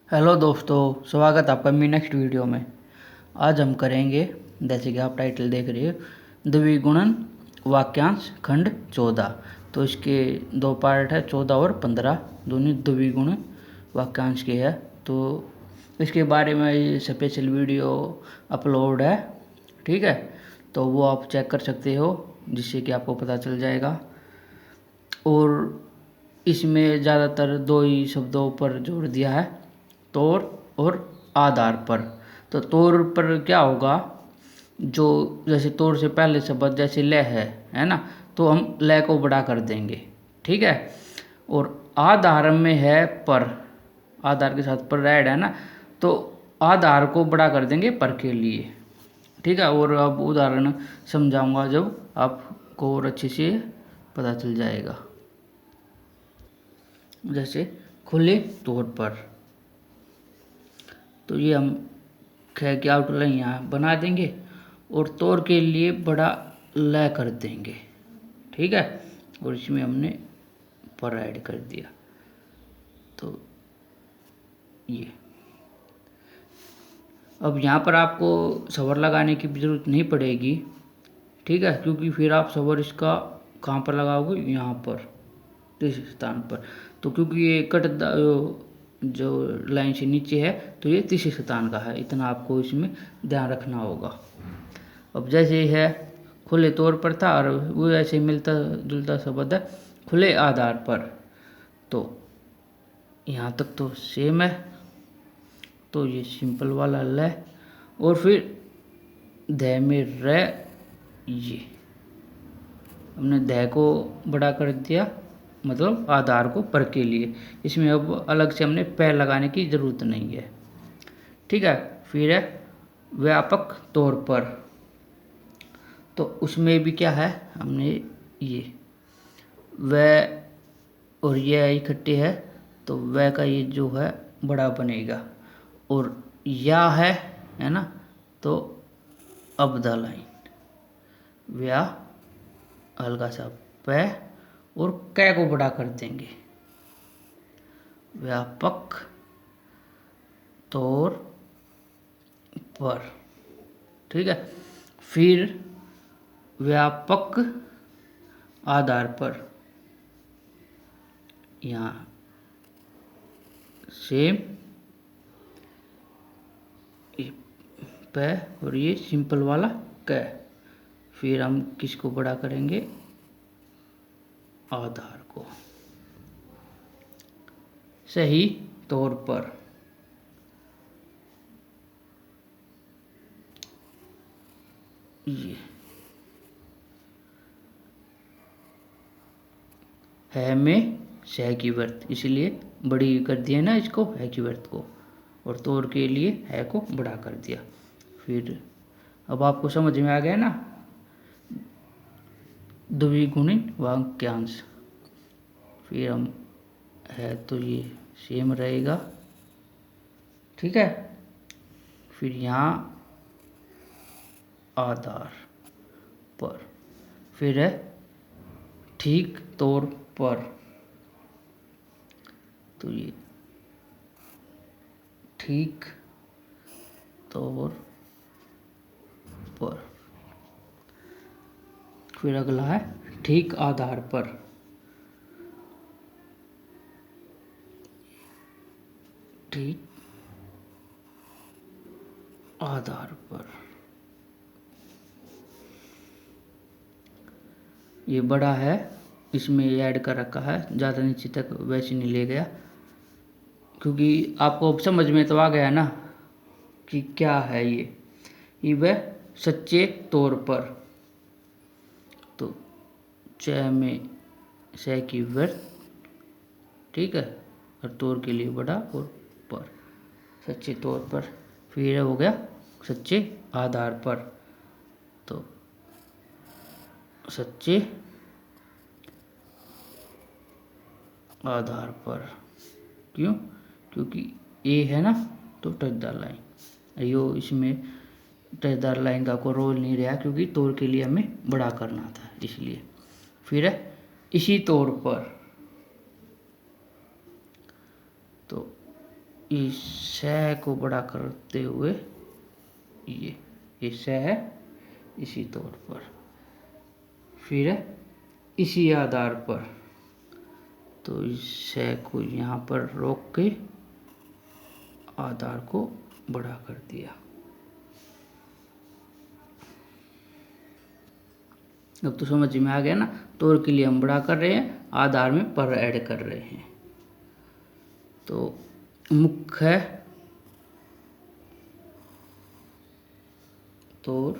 Hello दोस्तों, स्वागत है आपका मेरी नेक्स्ट वीडियो में। आज हम करेंगे, जैसे कि आप टाइटल देख रहे हो, द्विगुणन वाक्यांश खंड 14। तो इसके दो पार्ट है, 14 और 15, दोनों द्विगुण वाक्यांश के है। तो इसके बारे में स्पेशल वीडियो अपलोड है, ठीक है। तो वो आप चेक कर सकते हो, जिससे कि आपको पता चल जाएगा। और इसमें ज़्यादातर दो ही शब्दों पर जोर दिया है, तौर और आधार पर। तो तौर पर क्या होगा, जो जैसे तौर से पहले शब्द जैसे ले है ना, तो हम ले को बड़ा कर देंगे, ठीक है। और आधार में है पर, आधार के साथ पर ऐड है ना, तो आधार को बड़ा कर देंगे पर के लिए, ठीक है। और अब उदाहरण समझाऊंगा जब आपको और अच्छे से पता चल जाएगा। जैसे खुले तौर पर, तो ये हम ख की आउटलाइन यहाँ बना देंगे और तौर के लिए बड़ा ल कर देंगे, ठीक है। और इसमें हमने पर ऐड कर दिया। तो ये अब यहाँ पर आपको सवर लगाने की जरूरत नहीं पड़ेगी, ठीक है, क्योंकि फिर आप सवर इसका कहाँ पर लगाओगे, यहाँ पर इस स्थान पर। तो क्योंकि ये कट जो लाइन से नीचे है, तो ये तीसरे स्थान का है, इतना आपको इसमें ध्यान रखना होगा। अब जैसे है खुले तौर पर था, और वो ऐसे मिलता जुलता शब्द है खुले आधार पर। तो यहाँ तक तो सेम है, तो ये सिंपल वाला ल, और फिर ध में र, ये हमने ध को बड़ा कर दिया, मतलब आधार को पर के लिए। इसमें अब अलग से हमने पैर लगाने की ज़रूरत नहीं है, ठीक है। फिर है व्यापक तौर पर, तो उसमें भी क्या है, हमने ये वह और यह इकट्ठे है, तो वह का ये जो है बड़ा बनेगा। और या है ना, तो अब द लाइन व्या हल्का सा पै और कै को बड़ा कर देंगे, व्यापक तौर पर, ठीक है। फिर व्यापक आधार पर, यहाँ सेम पै और ये सिंपल वाला कै। फिर हम किसको बड़ा करेंगे, आधार को। सही तौर पर, ये है में सह की वर्त, इसलिए बड़ी कर दिया ना इसको, है की वर्त को, और तौर के लिए है को बड़ा कर दिया। फिर अब आपको समझ में आ गया ना, द्विगुणित वाक्यांश। फिर हम है तो ये सेम रहेगा, ठीक है। फिर यहाँ आधार पर, फिर है ठीक तौर पर, तो ये ठीक तौर पर। फिर अगला है ठीक आधार पर, ठीक आधार पर, ये बड़ा है, इसमें ऐड कर रखा है, ज़्यादा नीचे तक वैसे नहीं ले गया, क्योंकि आपको अब समझ में तो आ गया ना कि क्या है ये वह सच्चे तौर पर। तो च में स की वर्त, ठीक है, और तौर के लिए बड़ा और पर, सच्चे तौर पर। फिर हो गया सच्चे आधार पर, तो सच्चे आधार पर, क्यों, क्योंकि ए है ना, तो टचदार लाइन, यो इसमें टचदार लाइन का कोई रोल नहीं रहा, क्योंकि तौर के लिए हमें बड़ा करना था, इसलिए। फिर है इसी तौर पर, तो इस सह को बड़ा करते हुए ये सह है इसी तौर पर, फिर है इसी आधार पर, तो इस सह को यहाँ पर रोक के आधार को बड़ा कर दिया। अब तो समझ में आ गया ना, तोड़ के लिए हम बड़ा कर रहे हैं, आधार में पर ऐड कर रहे हैं। तो मुख्य तौर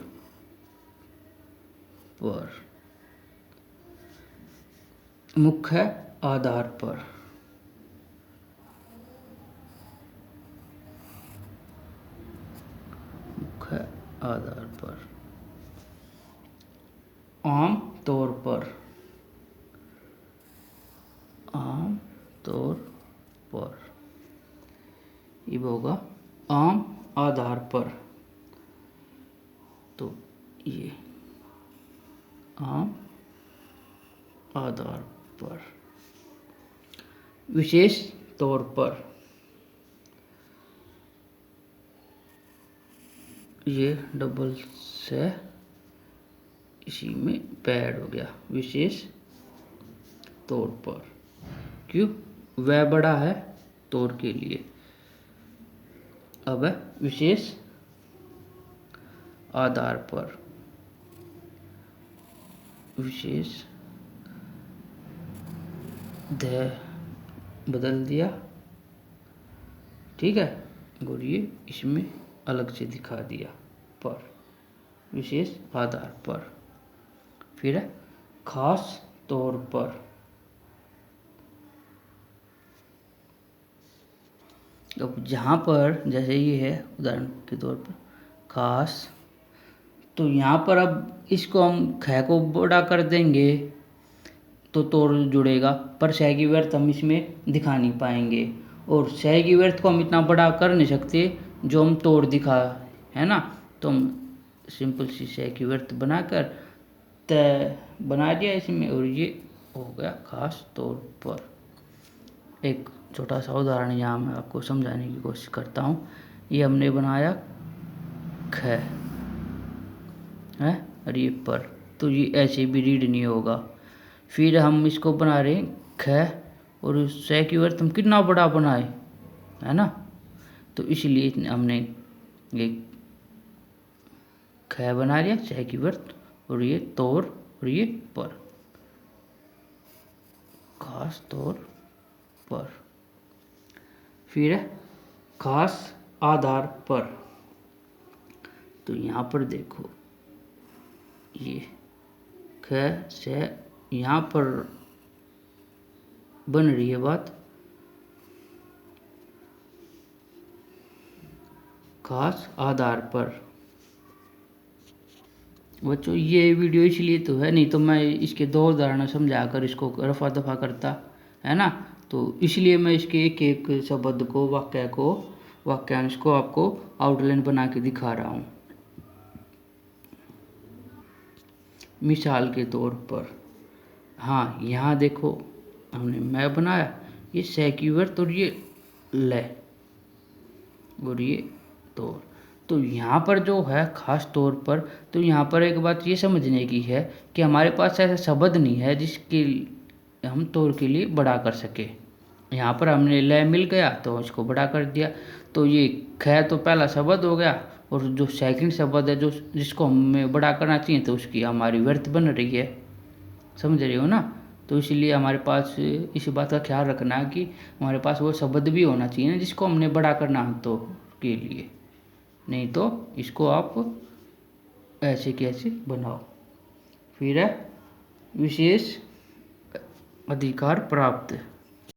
पर, मुख्य आधार पर, मुख्य आधार पर, आम तौर पर, आम तौर पर, ये होगा आम आधार पर, तो ये आम आधार पर, विशेष तौर पर, ये डबल से इसी में पैड हो गया, विशेष तौर पर, क्यों, वह बड़ा है तौर के लिए। अब है विशेष आधार पर, विशेष ध बदल दिया, ठीक है, और ये इसमें अलग से दिखा दिया, पर, विशेष आधार पर, फिर है खास तौर पर। अब जहाँ पर जैसे ये है उदाहरण के तौर पर खास, तो यहाँ पर अब इसको हम ख को बड़ा कर देंगे तो तौर जुड़ेगा, पर सह की व्यर्थ हम इसमें दिखा नहीं पाएंगे, और सह की व्यर्थ को हम इतना बड़ा कर नहीं सकते जो हम तौर दिखा, है ना। तो हम सिंपल सी सह की व्यर्थ बनाकर त बना दिया इसमें, और ये हो गया खास तौर पर। एक छोटा सा उदाहरण यहाँ मैं आपको समझाने की कोशिश करता हूँ। ये हमने बनाया ख है और ये पर, तो ये ऐसे भी रीड नहीं होगा। फिर हम इसको बना रहे हैं ख, और सह की व्यर्थ हम कितना बड़ा बनाए, है ना, तो इसलिए हमने ये ख बना लिया सह की व्यर्थ, और ये तौर, और ये पर, खास तौर पर। फिर है खास आधार पर, तो यहाँ पर देखो ये ख से यहाँ पर बन रही है बात खास आधार पर। बच्चों ये वीडियो इसलिए तो है, नहीं तो मैं इसके दो उदाहरण समझाकर इसको रफा दफा करता, है ना। तो इसलिए मैं इसके एक एक शब्द को, वाक्य को, वाक्यांश को आपको आउटलाइन बना के दिखा रहा हूँ। मिसाल के तौर पर, हाँ यहाँ देखो हमने मैं बनाया, ये सह की व्यर्थ और ये ल और ये तौर, तो यहाँ पर जो है खास तौर पर, तो यहाँ पर एक बात ये समझने की है कि हमारे पास ऐसा शब्द नहीं है जिसके हम तौर के लिए बड़ा कर सके। यहाँ पर हमने ल मिल गया तो इसको बड़ा कर दिया, तो ये ख तो पहला शब्द हो गया, और जो सेकंड शब्द है जो जिसको हमें बड़ा करना चाहिए तो उसकी हमारी व्यर्थ बन रही है, समझ रहे हो ना। तो इसलिए हमारे पास इस बात का ख्याल रखना है कि हमारे पास वो शब्द भी होना चाहिए ना जिसको हमने बड़ा करना हो तो के लिए, नहीं तो इसको आप ऐसे कैसे बनाओ। फिर है विशेष अधिकार प्राप्त,